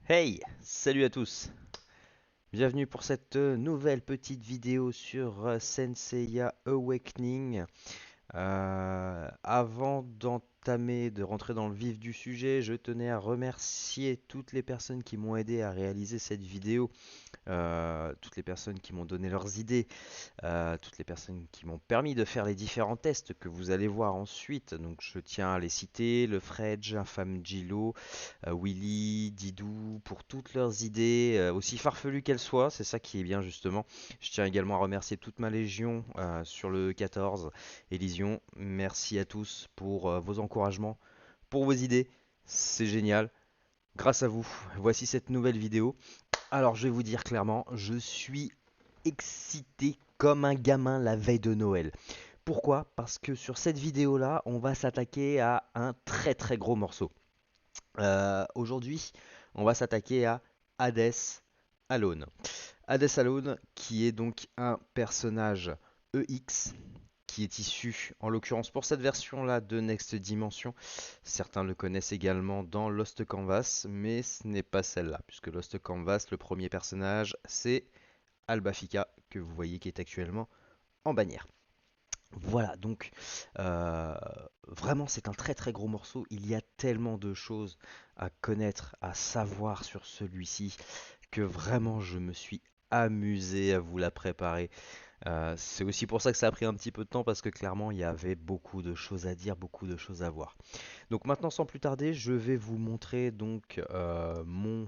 Hey, salut à tous. Bienvenue pour cette nouvelle petite vidéo sur Senseiya Awakening. Avant d'entamer, de rentrer dans le vif du sujet, je tenais à remercier toutes les personnes qui m'ont aidé à réaliser cette vidéo, toutes les personnes qui m'ont donné leurs idées, toutes les personnes qui m'ont permis de faire les différents tests que vous allez voir ensuite. Donc je tiens à les citer, le Fredge, Infâme Gilo, Willy, Didou, pour toutes leurs idées, aussi farfelues qu'elles soient, c'est ça qui est bien justement. Je tiens également à remercier toute ma légion sur le 14, Elysion. Merci à tous pour vos encouragements, pour vos idées, c'est génial. Grâce à vous, voici cette nouvelle vidéo. Alors je vais vous dire clairement, je suis excité comme un gamin la veille de Noël. Pourquoi? Parce que sur cette vidéo-là, on va s'attaquer à un très très gros morceau. Aujourd'hui, on va s'attaquer à Hades Alone. Hades Alone, qui est donc un personnage EX, qui est issu, en l'occurrence pour cette version-là, de Next Dimension. Certains le connaissent également dans Lost Canvas, mais ce n'est pas celle-là, puisque Lost Canvas, le premier personnage, c'est Albafika, que vous voyez qui est actuellement en bannière. Voilà, donc euh, vraiment c'est un très très gros morceau. Il y a tellement de choses à connaître, à savoir sur celui-ci, que vraiment je me suis amusé à vous la préparer. C'est aussi pour ça que ça a pris un petit peu de temps parce que clairement il y avait beaucoup de choses à dire, beaucoup de choses à voir. Donc maintenant sans plus tarder, je vais vous montrer donc mon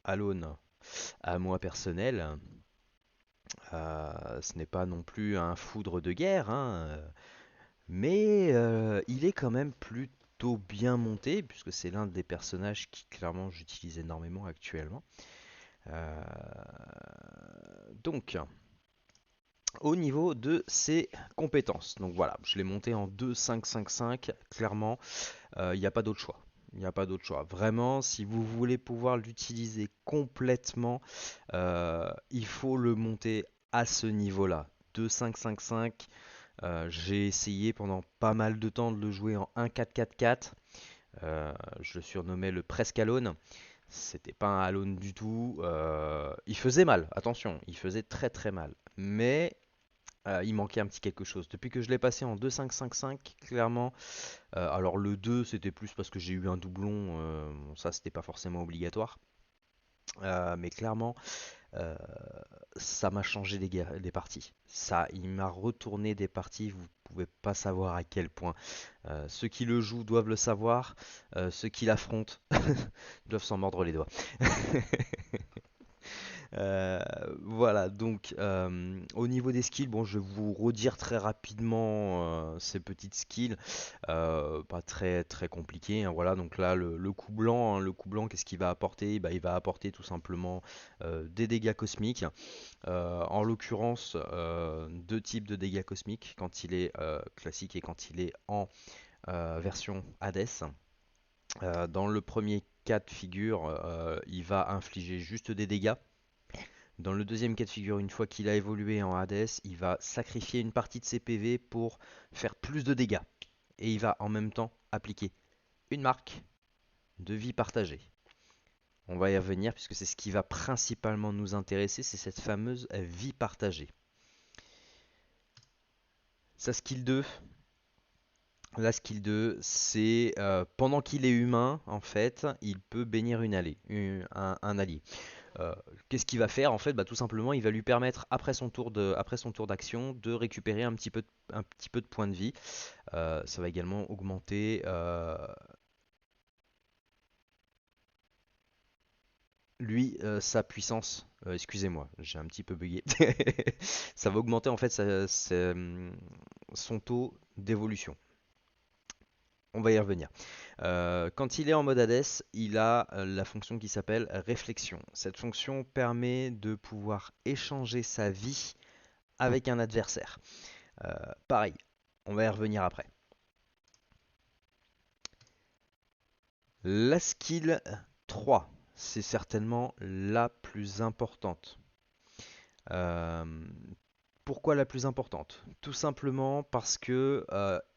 Alone à moi personnel. Ce n'est pas non plus un foudre de guerre, hein, mais il est quand même plutôt bien monté, puisque c'est l'un des personnages qui clairement j'utilise énormément actuellement. Euh, donc, au niveau de ses compétences, donc voilà, je l'ai monté en 2-5-5-5, clairement, il n'y a pas d'autre choix. Il n'y a pas d'autre choix. Vraiment, si vous voulez pouvoir l'utiliser complètement, il faut le monter à ce niveau-là. 2-5-5-5. J'ai essayé pendant pas mal de temps de le jouer en 1-4-4-4. Je le surnommais le presque Alone. C'était pas un Alone du tout. Il faisait mal, attention, il faisait très très mal. Mais il manquait un petit quelque chose. Depuis que je l'ai passé en 2-5-5-5, clairement, alors le 2 c'était plus parce que j'ai eu un doublon, bon, ça c'était pas forcément obligatoire. Mais clairement, euh, ça m'a changé des parties. Ça, il m'a retourné des parties, vous pouvez pas savoir à quel point. Ceux qui le jouent doivent le savoir, ceux qui l'affrontent doivent s'en mordre les doigts. Euh, voilà, donc au niveau des skills, bon, je vais vous redire très rapidement ces petites skills, pas très très compliquées, hein, voilà, donc là le coup blanc, hein, le coup blanc, qu'est-ce qu'il va apporter? Bah, il va apporter tout simplement des dégâts cosmiques. En l'occurrence, deux types de dégâts cosmiques, quand il est classique et quand il est en version Hades. Dans le premier cas de figure, il va infliger juste des dégâts. Dans le deuxième cas de figure, une fois qu'il a évolué en Hades, il va sacrifier une partie de ses PV pour faire plus de dégâts. Et il va en même temps appliquer une marque de vie partagée. On va y revenir puisque c'est ce qui va principalement nous intéresser, c'est cette fameuse vie partagée. Sa skill 2, la skill 2, c'est pendant qu'il est humain, en fait, il peut bénir un allié. Euh, Qu'est-ce qu'il va faire en fait? Bah, tout simplement, il va lui permettre après son tour d'action de récupérer un petit peu de points de vie. Ça va également augmenter sa puissance. Excusez-moi, j'ai un petit peu bugué. Ça va augmenter en fait son taux d'évolution. On va y revenir. Quand il est en mode Hades, il a la fonction qui s'appelle réflexion. Cette fonction permet de pouvoir échanger sa vie avec un adversaire. Euh, Pareil, on va y revenir après. La skill 3, c'est certainement la plus importante. Euh, Pourquoi la plus importante? Tout simplement parce que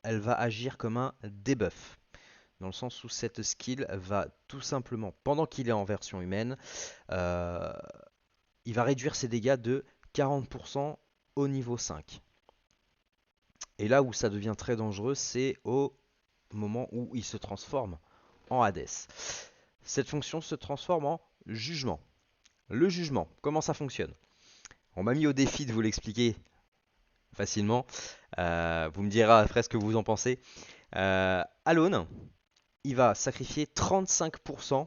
elle va agir comme un debuff. dans le sens où cette skill va tout simplement, pendant qu'il est en version humaine, euh, il va réduire ses dégâts de 40% au niveau 5. Et là où ça devient très dangereux, c'est au moment où il se transforme en Hades. Cette fonction se transforme en jugement. Le jugement, comment ça fonctionne? On m'a mis au défi de vous l'expliquer facilement. Vous me direz après ce que vous en pensez. Alone, il va sacrifier 35%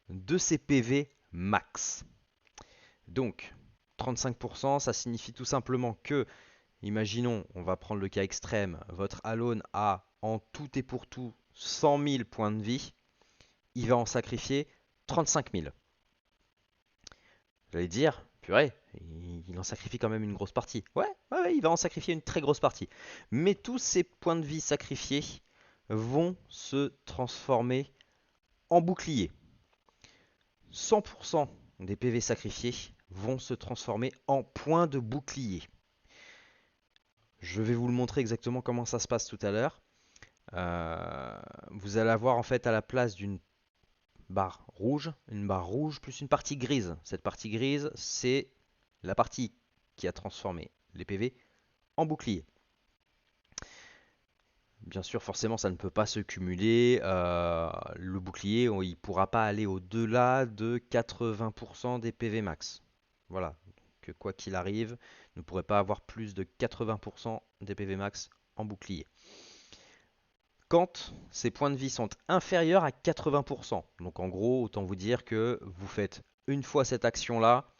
de ses PV max. Donc, 35%, ça signifie tout simplement que, imaginons, on va prendre le cas extrême, votre Alone a en tout et pour tout 100 000 points de vie, il va en sacrifier 35 000. Vous allez dire, purée, il en sacrifie quand même une grosse partie. Ouais, il va en sacrifier une très grosse partie. Mais tous ces points de vie sacrifiés vont se transformer en bouclier. 100% des PV sacrifiés vont se transformer en points de bouclier. Je vais vous le montrer exactement comment ça se passe tout à l'heure. Vous allez avoir en fait à la place d'une barre une barre rouge plus une partie grise. Cette partie grise, c'est la partie qui a transformé les PV en bouclier. Bien sûr, forcément, ça ne peut pas se cumuler. Le bouclier, il ne pourra pas aller au-delà de 80% des PV max. Voilà, que quoi qu'il arrive, ne pourrait pas avoir plus de 80% des PV max en bouclier. Quand ces points de vie sont inférieurs à 80%, donc en gros, autant vous dire que vous faites une fois cette action-là,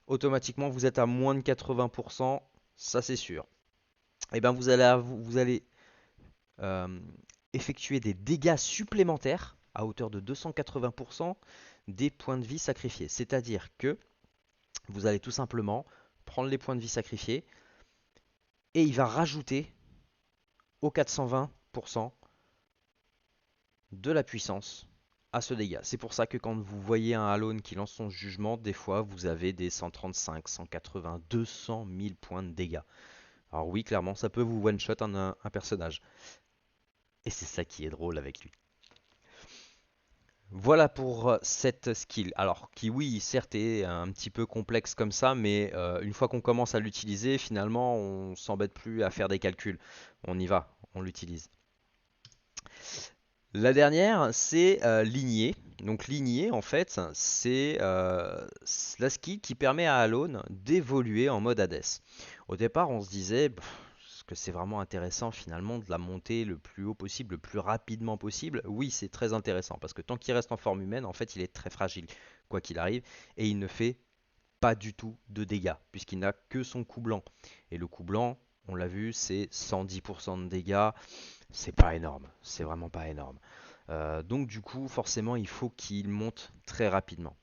automatiquement vous êtes à moins de 80%, ça c'est sûr. Et bien vous allez euh, effectuer des dégâts supplémentaires à hauteur de 280% des points de vie sacrifiés. C'est-à-dire que vous allez tout simplement prendre les points de vie sacrifiés et il va rajouter aux 420% de la puissance à ce dégât. C'est pour ça que quand vous voyez un Alone qui lance son jugement, des fois vous avez des 135, 180, 200 000 points de dégâts. Alors oui, clairement, ça peut vous one-shot un personnage. Et c'est ça qui est drôle avec lui. Voilà pour cette skill. Alors qui oui, certes est un petit peu complexe comme ça, mais une fois qu'on commence à l'utiliser, finalement on s'embête plus à faire des calculs. On y va, on l'utilise. La dernière, c'est lignée. Donc lignée, en fait, c'est la skill qui permet à Alone d'évoluer en mode Hades. Au départ, on se disait que c'est vraiment intéressant finalement de la monter le plus haut possible, le plus rapidement possible. Oui, c'est très intéressant parce que tant qu'il reste en forme humaine, en fait, il est très fragile, quoi qu'il arrive, et il ne fait pas du tout de dégâts puisqu'il n'a que son coup blanc. Et le coup blanc, on l'a vu, c'est 110% de dégâts. C'est pas énorme, c'est vraiment pas énorme. Donc du coup, forcément, il faut qu'il monte très rapidement.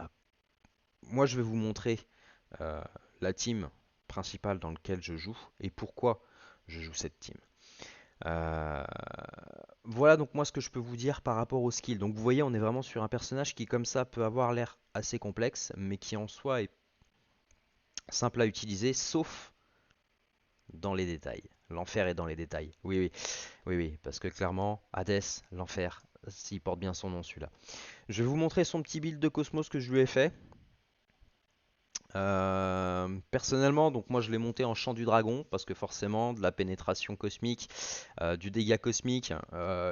Euh, Moi, je vais vous montrer euh, la team principale dans laquelle je joue et pourquoi je joue cette team. Euh, voilà donc moi ce que je peux vous dire par rapport au skill. Donc vous voyez, on est vraiment sur un personnage qui comme ça peut avoir l'air assez complexe, mais qui en soi est simple à utiliser, sauf dans les détails. L'enfer est dans les détails. Oui, parce que clairement, Hades, l'enfer, s'il porte bien son nom celui-là. Je vais vous montrer son petit build de Cosmos que je lui ai fait. Personnellement, donc moi je l'ai monté en chant du dragon parce que forcément de la pénétration cosmique, du dégât cosmique,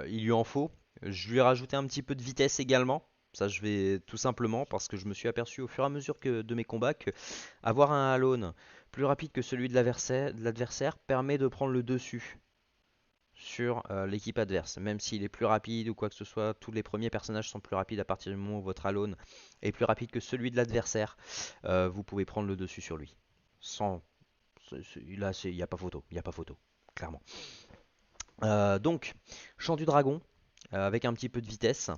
il lui en faut. Je lui ai rajouté un petit peu de vitesse également. Ça je vais tout simplement parce que je me suis aperçu au fur et à mesure de mes combats que avoir un Alone plus rapide que celui de l'adversaire permet de prendre le dessus sur l'équipe adverse. Même s'il est plus rapide ou quoi que ce soit, tous les premiers personnages sont plus rapides à partir du moment où votre Alone est plus rapide que celui de l'adversaire. Vous pouvez prendre le dessus sur lui. Sans, là, il n'y a pas photo, il n'y a pas photo, clairement. Donc, chant du dragon, avec un petit peu de vitesse.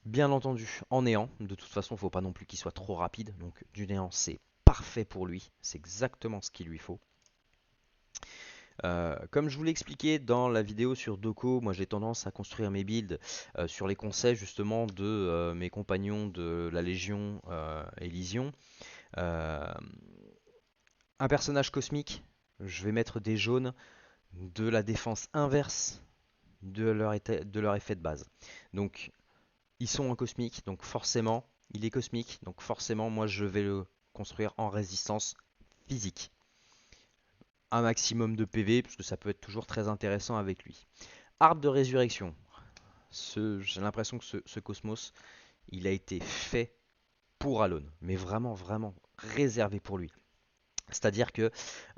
Bien entendu, en néant. De toute façon, il ne faut pas non plus qu'il soit trop rapide. Donc, du néant, c'est parfait pour lui. C'est exactement ce qu'il lui faut. Comme je vous l'ai expliqué dans la vidéo sur Doko, moi j'ai tendance à construire mes builds sur les conseils justement de mes compagnons de la Légion Elysion. Euh, un personnage cosmique, je vais mettre des jaunes, de la défense inverse de leur effet de base. Donc ils sont en cosmique, donc forcément, il est cosmique, donc forcément, moi je vais le construire en résistance physique. Un maximum de PV, parce que ça peut être toujours très intéressant avec lui. Arbre de résurrection. J'ai l'impression que ce cosmos, il a été fait pour Alone, mais vraiment, vraiment réservé pour lui. C'est-à-dire que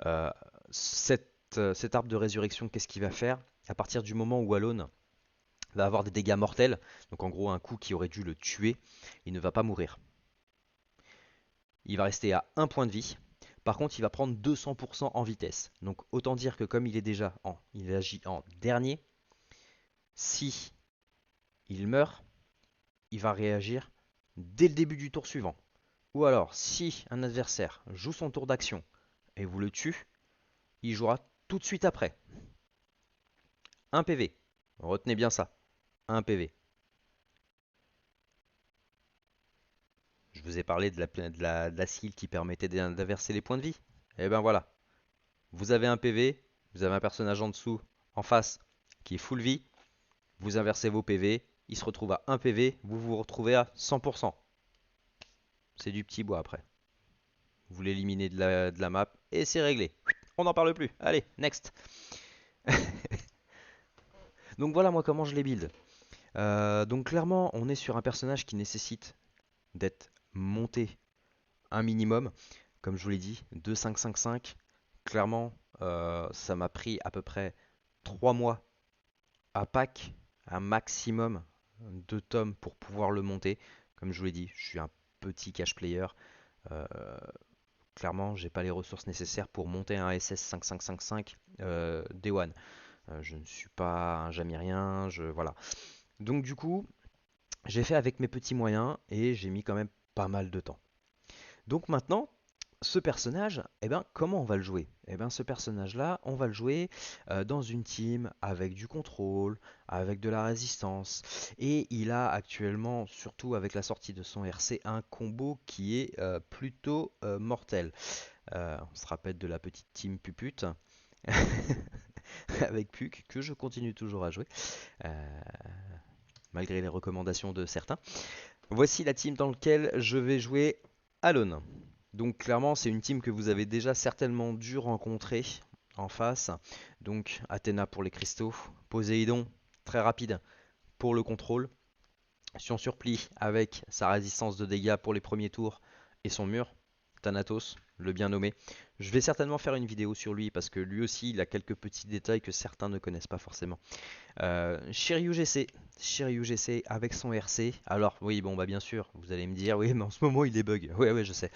euh, cet arbre de résurrection, qu'est-ce qu'il va faire? À partir du moment où Alone va avoir des dégâts mortels, donc en gros un coup qui aurait dû le tuer, il ne va pas mourir. Il va rester à 1 point de vie. Par contre, il va prendre 200% en vitesse. Donc autant dire que comme il agit en dernier, si il meurt, il va réagir dès le début du tour suivant. Ou alors, si un adversaire joue son tour d'action et vous le tue, il jouera tout de suite après. 1 PV. Retenez bien ça. 1 PV. Je vous ai parlé de la skill qui permettait d'inverser les points de vie. Et ben voilà. Vous avez un PV, vous avez un personnage en dessous, en face, qui est full vie. Vous inversez vos PV, il se retrouve à 1 PV, vous vous retrouvez à 100%. C'est du petit bois après. Vous l'éliminez de la map et c'est réglé. On n'en parle plus. Allez, next. Donc voilà moi comment je les build. Donc clairement, on est sur un personnage qui nécessite d'être monté un minimum. Comme je vous l'ai dit, 2-5-5-5. Clairement, ça m'a pris à peu près 3 mois à pack, un maximum de tomes pour pouvoir le monter. Comme je vous l'ai dit, je suis un petit cash player. Euh, Clairement, j'ai pas les ressources nécessaires pour monter un SS 5555 Day One. Je ne suis pas un jamirien, voilà. Donc du coup, j'ai fait avec mes petits moyens et j'ai mis quand même pas mal de temps. Donc maintenant, ce personnage, comment on va le jouer? Ce personnage-là, on va le jouer dans une team avec du contrôle, avec de la résistance. Et il a actuellement, surtout avec la sortie de son RC, un combo qui est plutôt mortel. On se rappelle de la petite team Pupute avec Puck, que je continue toujours à jouer, euh, malgré les recommandations de certains. Voici la team dans laquelle je vais jouer Alone. Donc clairement, c'est une team que vous avez déjà certainement dû rencontrer en face. Donc Athéna pour les cristaux, Poséidon, très rapide pour le contrôle, Sion Surplis avec sa résistance de dégâts pour les premiers tours et son mur, Thanatos, le bien nommé. Je vais certainement faire une vidéo sur lui parce que lui aussi il a quelques petits détails que certains ne connaissent pas forcément. Shiryu GC, Shiryu GC avec son RC. Alors oui, bon bah bien sûr, vous allez me dire oui, mais en ce moment il est bug. Ouais ouais, je sais,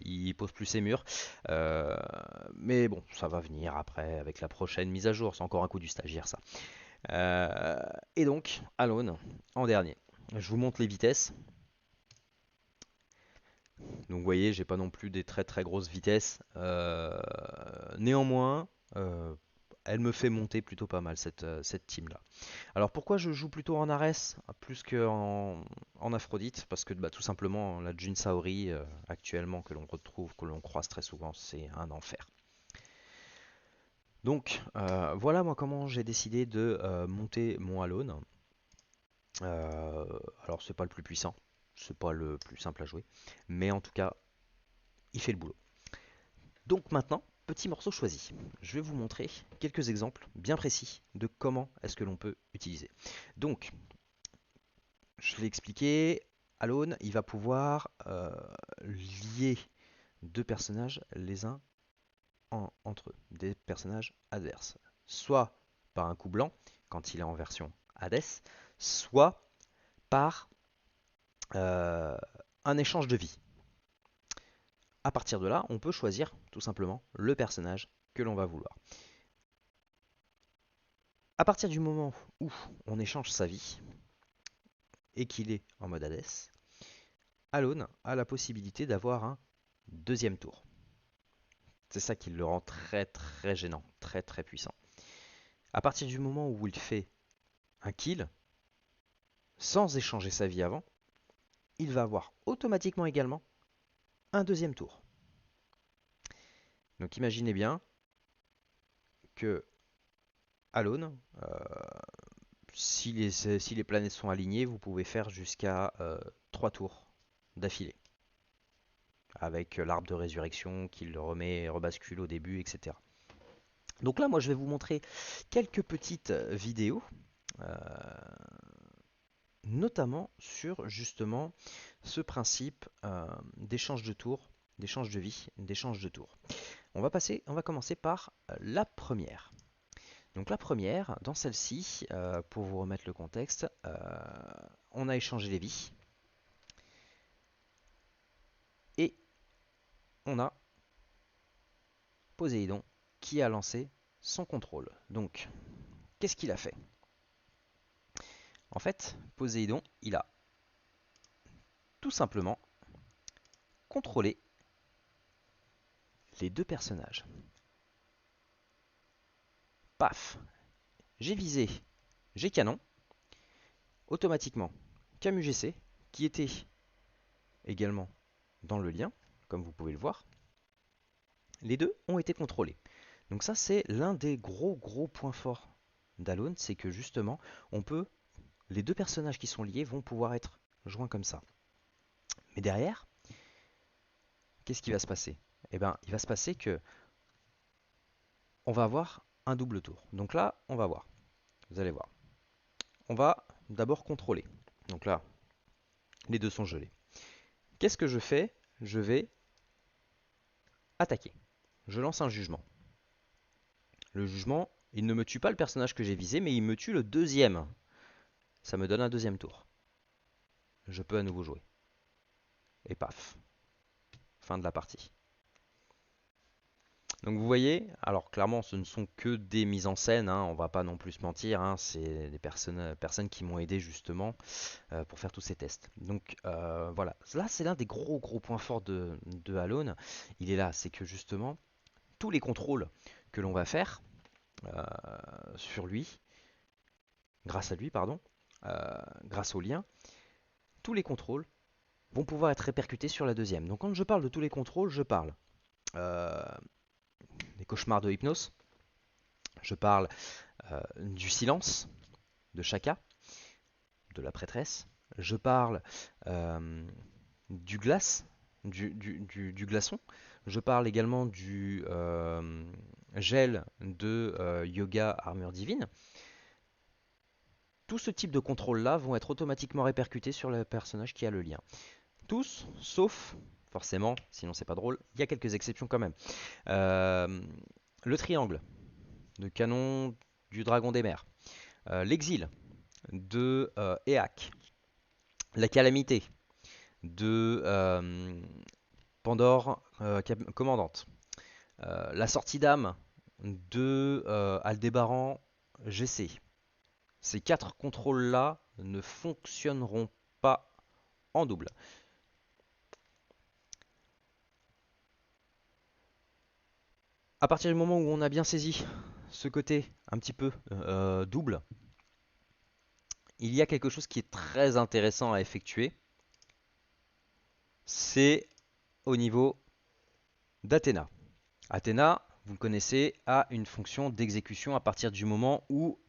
il pose plus ses murs. Euh, mais bon, ça va venir après avec la prochaine mise à jour. C'est encore un coup du stagiaire ça. Et donc Alone en dernier. Je vous montre les vitesses. Donc vous voyez, j'ai pas non plus des très très grosses vitesses. Néanmoins, elle me fait monter plutôt pas mal cette team là. Alors pourquoi je joue plutôt en Ares plus qu'en Aphrodite? Parce que bah, tout simplement la Jun Saori actuellement que l'on retrouve, que l'on croise très souvent, c'est un enfer. Donc voilà moi comment j'ai décidé de monter mon Alone. Euh, alors c'est pas le plus puissant, c'est pas le plus simple à jouer, mais en tout cas il fait le boulot. Donc maintenant, petit morceau choisi. Je vais vous montrer quelques exemples bien précis de comment est-ce que l'on peut utiliser. Donc je l'ai expliqué, Alone, il va pouvoir lier deux personnages les uns entre eux, des personnages adverses. Soit par un coup blanc, quand il est en version Hades, soit par euh, un échange de vie. À partir de là, on peut choisir tout simplement le personnage que l'on va vouloir. À partir du moment où on échange sa vie et qu'il est en mode Hades, Alone a la possibilité d'avoir un deuxième tour. C'est ça qui le rend très très gênant, très très puissant. À partir du moment où il fait un kill, sans échanger sa vie avant, il va avoir automatiquement également un deuxième tour. Donc imaginez bien que Alone si les planètes sont alignées, vous pouvez faire jusqu'à 3 tours d'affilée. Avec l'arbre de résurrection qui le remet, rebascule au début, etc. Donc là, moi, je vais vous montrer quelques petites vidéos, euh, notamment sur justement ce principe d'échange de tours, d'échange de vie, d'échange de tours. On va commencer par la première. Donc la première, dans celle-ci, pour vous remettre le contexte, on a échangé les vies et on a Poséidon qui a lancé son contrôle. Donc, qu'est-ce qu'il a fait? En fait, Poséidon, il a tout simplement contrôlé les deux personnages. Paf! J'ai visé, j'ai canon, automatiquement CAMUGC, qui était également dans le lien, comme vous pouvez le voir, les deux ont été contrôlés. Donc ça, c'est l'un des gros points forts d'Alone, c'est que justement, les deux personnages qui sont liés vont pouvoir être joints comme ça. Mais derrière, qu'est-ce qui va se passer? Eh bien, il va se passer que on va avoir un double tour. Donc là, on va voir. Vous allez voir. On va d'abord contrôler. Donc là, les deux sont gelés. Qu'est-ce que je fais? Je vais attaquer. Je lance un jugement. Le jugement, il ne me tue pas le personnage que j'ai visé, mais il me tue le deuxième. Ça me donne un deuxième tour. Je peux à nouveau jouer. Et paf. Fin de la partie. Donc vous voyez, alors clairement ce ne sont que des mises en scène, hein, on va pas non plus se mentir, hein, c'est des personnes qui m'ont aidé justement pour faire tous ces tests. Donc voilà, là c'est l'un des gros points forts de Alone, il est là, c'est que justement tous les contrôles que l'on va faire euh, sur lui, grâce à lui pardon, grâce au lien, tous les contrôles vont pouvoir être répercutés sur la deuxième. Donc quand je parle de tous les contrôles, je parle euh, des cauchemars de hypnose, je parle du silence de Shaka, de la prêtresse. Je parle du glace, du glaçon. Je parle également du gel de yoga armure divine. Tout ce type de contrôle-là vont être automatiquement répercutés sur le personnage qui a le lien. Tous, sauf, forcément, sinon c'est pas drôle, il y a quelques exceptions quand même. Euh, le triangle, de canon du dragon des mers. L'exil de Éac. La calamité de Pandore commandante. La sortie d'âme de Aldébaran GC. Ces quatre contrôles-là ne fonctionneront pas en double. À partir du moment où on a bien saisi ce côté un petit peu double, il y a quelque chose qui est très intéressant à effectuer. C'est au niveau d'Athéna. Athéna, vous le connaissez, a une fonction d'exécution à partir du moment où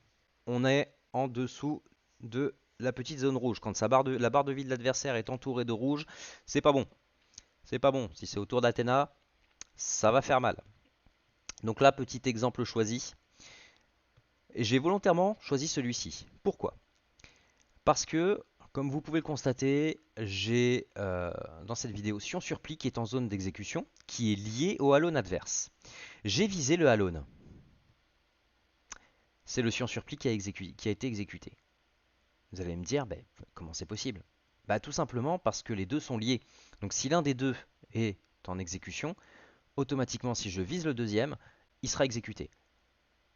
on est en dessous de la petite zone rouge. Quand la barre de vie de l'adversaire est entourée de rouge, c'est pas bon. C'est pas bon. Si c'est autour d'Athéna, ça va faire mal. Donc là, petit exemple choisi. J'ai volontairement choisi celui-ci. Pourquoi? Parce que, comme vous pouvez le constater, j'ai dans cette vidéo Sion sur pli qui est en zone d'exécution, qui est lié au halone adverse. J'ai visé le halone. C'est le Sion sur pli qui a été exécuté. Vous allez me dire, ben, comment c'est possible? Bah, tout simplement parce que les deux sont liés. Donc si l'un des deux est en exécution, automatiquement si je vise le deuxième, il sera exécuté.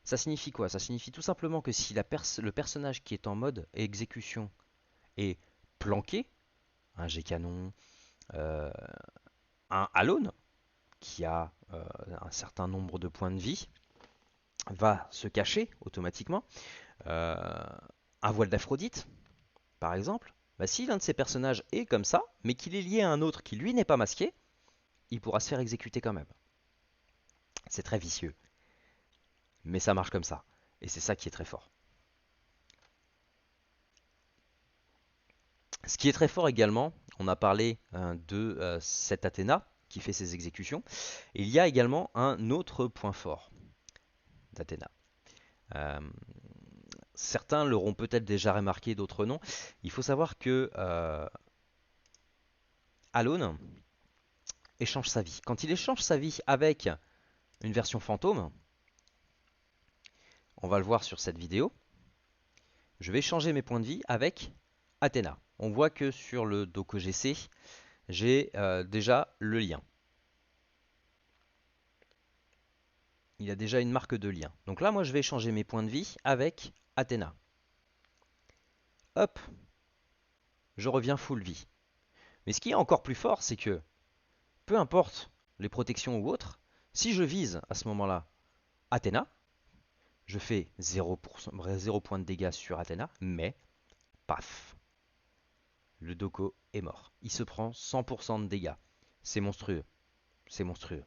Ça signifie quoi? Ça signifie tout simplement que si le personnage qui est en mode exécution est planqué, un G-canon, euh, un Alone, qui a un certain nombre de points de vie, va se cacher automatiquement. Euh, un voile d'Aphrodite, par exemple, bah, si l'un de ces personnages est comme ça, mais qu'il est lié à un autre qui lui n'est pas masqué, il pourra se faire exécuter quand même. C'est très vicieux, mais ça marche comme ça. Et c'est ça qui est très fort. Ce qui est très fort également, on a parlé de cet Athéna qui fait ses exécutions. Il y a également un autre point fort d'Athéna. Euh, Certains l'auront peut-être déjà remarqué, d'autres non. Il faut savoir que Alone échange sa vie. Quand il échange sa vie avec une version fantôme, on va le voir sur cette vidéo, je vais changer mes points de vie avec Athéna. On voit que sur le Doko GC, j'ai déjà le lien. Il a déjà une marque de lien. Donc là, moi, je vais changer mes points de vie avec Athéna. Hop, je reviens full vie. Mais ce qui est encore plus fort, c'est que peu importe les protections ou autres, si je vise à ce moment-là Athéna, je fais 0 points de dégâts sur Athéna, mais paf, le Doko est mort. Il se prend 100% de dégâts. C'est monstrueux. C'est monstrueux.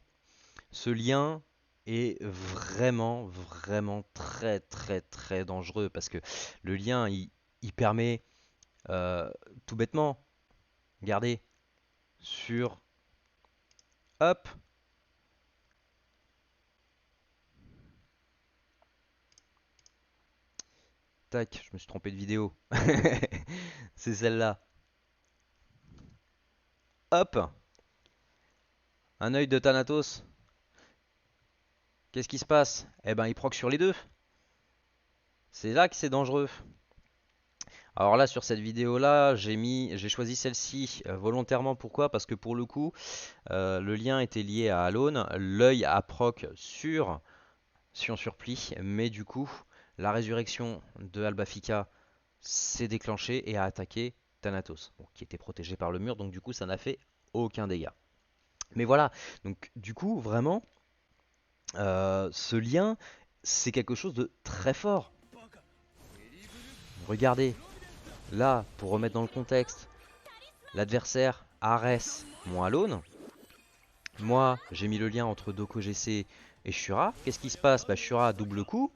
Ce lien est vraiment, vraiment très, très, très dangereux parce que le lien, il permet euh, tout bêtement, regardez, sur, hop, tac, je me suis trompé de vidéo. C'est celle-là. Hop, un œil de Thanatos. Qu'est-ce qui se passe? Eh ben, il proc sur les deux. C'est là que c'est dangereux. Alors là, sur cette vidéo-là, j'ai choisi celle-ci volontairement. Pourquoi? Parce que pour le coup, le lien était lié à Alone. L'œil a proc sur Sion Surplis, mais du coup, la résurrection de Albafika s'est déclenchée et a attaqué Thanatos, bon, qui était protégé par le mur. Donc du coup, ça n'a fait aucun dégât. Mais voilà. Donc du coup, vraiment, ce lien, c'est quelque chose de très fort. Regardez, là, pour remettre dans le contexte, l'adversaire Ares mon Alone. Moi, j'ai mis le lien entre Doko GC et Shura. Qu'est-ce qui se passe? Bah, Shura double coup.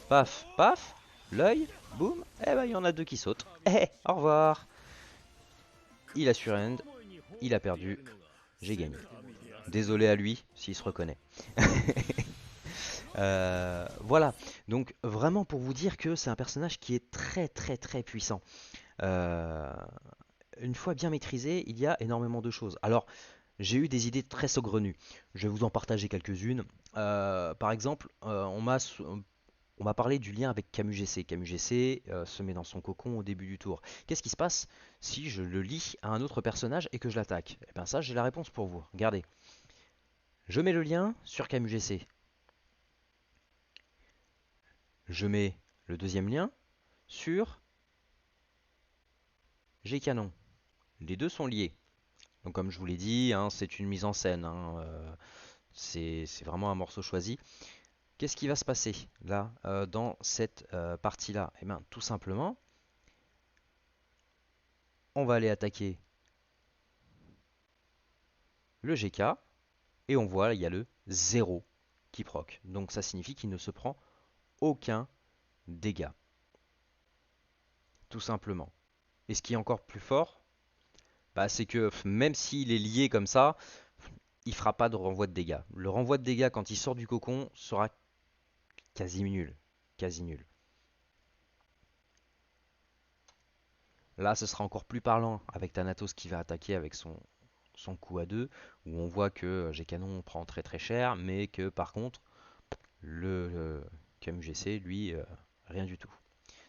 Paf, paf. L'œil, boum. Eh bah, il y en a deux qui sautent. Eh, au revoir. Il a surrend. Il a perdu. J'ai gagné. Désolé à lui s'il se reconnaît. Voilà. Donc, vraiment pour vous dire que c'est un personnage qui est très, très, très puissant. Euh, une fois bien maîtrisé, il y a énormément de choses. Alors, j'ai eu des idées très saugrenues. Je vais vous en partager quelques-unes. Par exemple, on m'a parlé du lien avec Camus GC. Camus GC se met dans son cocon au début du tour. Qu'est-ce qui se passe si je le lie à un autre personnage et que je l'attaque? Eh bien ça, j'ai la réponse pour vous. Regardez. Je mets le lien sur Camus GC. Je mets le deuxième lien sur G-Canon. Les deux sont liés. Donc comme je vous l'ai dit, hein, c'est une mise en scène. Hein, c'est vraiment un morceau choisi. Qu'est-ce qui va se passer là dans cette partie-là? Eh bien, tout simplement, on va aller attaquer le GK et on voit, il y a le 0 qui proc. Donc ça signifie qu'il ne se prend aucun dégât. Tout simplement. Et ce qui est encore plus fort, bah, c'est que même s'il est lié comme ça, il fera pas de renvoi de dégâts. Le renvoi de dégâts quand il sort du cocon sera quasi nul. Quasi nul. Là, ce sera encore plus parlant avec Thanatos qui va attaquer avec son coup à 2, où on voit que G-Canon prend très très cher, mais que par contre, le KMGC, lui, rien du tout.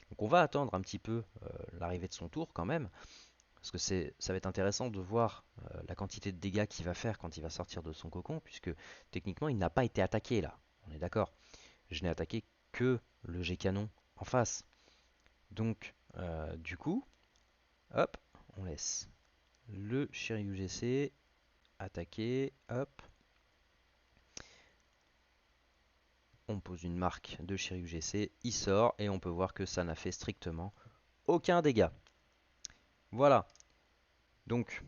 Donc on va attendre un petit peu l'arrivée de son tour quand même, parce que ça va être intéressant de voir la quantité de dégâts qu'il va faire quand il va sortir de son cocon, puisque techniquement il n'a pas été attaqué là, on est d'accord. Je n'ai attaqué que le G-Canon en face. Donc du coup, hop, on laisse le Shiryu GC attaquer, hop, on pose une marque de Shiryu GC, il sort et on peut voir que ça n'a fait strictement aucun dégât. Voilà, donc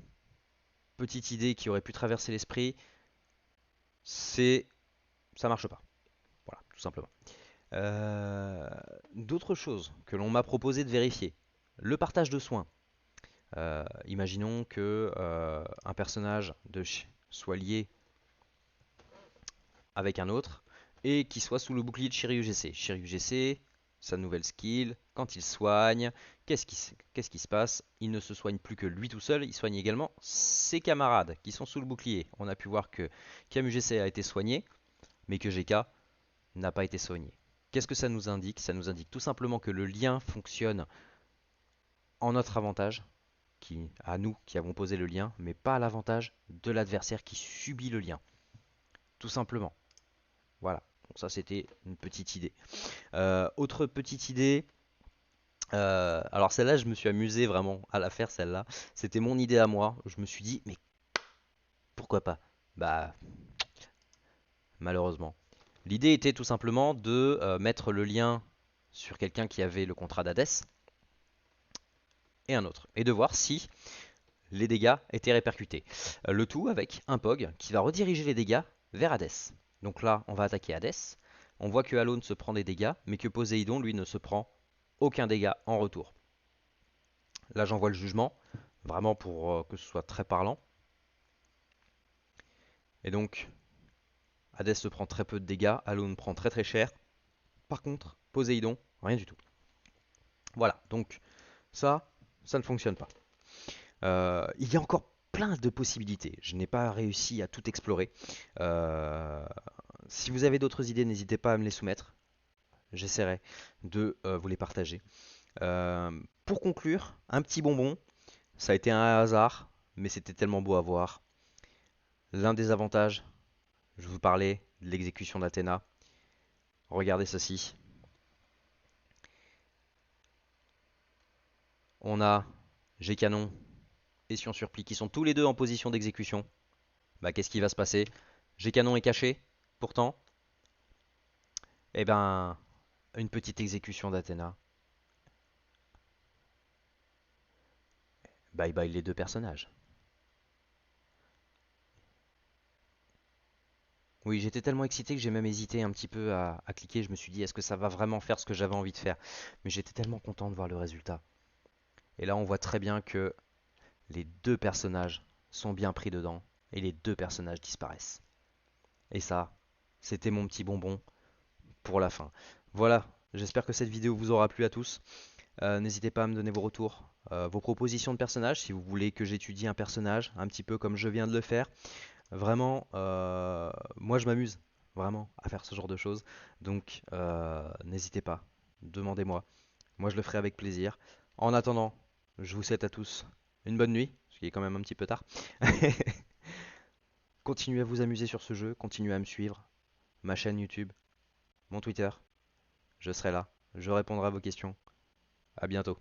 petite idée qui aurait pu traverser l'esprit, c'est ça marche pas. Voilà, tout simplement. D'autres choses que l'on m'a proposé de vérifier. Le partage de soins. Imaginons que un personnage soit lié avec un autre et qui soit sous le bouclier de Shiryu-GC. Shiryu-GC, sa nouvelle skill, quand il soigne, qu'est-ce qui se passe? Il ne se soigne plus que lui tout seul, il soigne également ses camarades qui sont sous le bouclier. On a pu voir que Kamu-GC a été soigné, mais que GK n'a pas été soigné. Qu'est-ce que ça nous indique? Ça nous indique tout simplement que le lien fonctionne en notre avantage, à nous qui avons posé le lien, mais pas à l'avantage de l'adversaire qui subit le lien. Tout simplement. Voilà. Bon, ça c'était une petite idée. Autre petite idée. Alors celle-là, je me suis amusé vraiment à la faire celle-là. C'était mon idée à moi. Je me suis dit, mais pourquoi pas? Bah, malheureusement. L'idée était tout simplement de mettre le lien sur quelqu'un qui avait le contrat d'Hadès et un autre, et de voir si les dégâts étaient répercutés. Le tout avec un POG qui va rediriger les dégâts vers Hadès. Donc là, on va attaquer Hadès. On voit que Alone se prend des dégâts, mais que Poséidon, lui, ne se prend aucun dégât en retour. Là, j'envoie le jugement, vraiment pour que ce soit très parlant. Et donc, Hadès se prend très peu de dégâts, Alone prend très très cher. Par contre, Poséidon, rien du tout. Voilà, donc ça ne fonctionne pas. Il y a encore plein de possibilités. Je n'ai pas réussi à tout explorer. Si vous avez d'autres idées, n'hésitez pas à me les soumettre. J'essaierai de vous les partager. Pour conclure, un petit bonbon. Ça a été un hasard, mais c'était tellement beau à voir. L'un des avantages, je vous parlais de l'exécution d'Athéna. Regardez ceci. On a G-Canon et Sion Surplis qui sont tous les deux en position d'exécution. Bah, qu'est-ce qui va se passer? G-Canon est caché, pourtant. Eh ben, une petite exécution d'Athéna. Bye bye les deux personnages. Oui, j'étais tellement excité que j'ai même hésité un petit peu à cliquer. Je me suis dit, est-ce que ça va vraiment faire ce que j'avais envie de faire? Mais j'étais tellement content de voir le résultat. Et là, on voit très bien que les deux personnages sont bien pris dedans et les deux personnages disparaissent. Et ça, c'était mon petit bonbon pour la fin. Voilà, j'espère que cette vidéo vous aura plu à tous. N'hésitez pas à me donner vos retours, vos propositions de personnages, si vous voulez que j'étudie un personnage, un petit peu comme je viens de le faire. Vraiment, moi je m'amuse vraiment à faire ce genre de choses. Donc n'hésitez pas, demandez-moi. Moi je le ferai avec plaisir. En attendant, je vous souhaite à tous une bonne nuit, ce qui est quand même un petit peu tard. Continuez à vous amuser sur ce jeu, continuez à me suivre, ma chaîne YouTube, mon Twitter, je serai là, je répondrai à vos questions. À bientôt.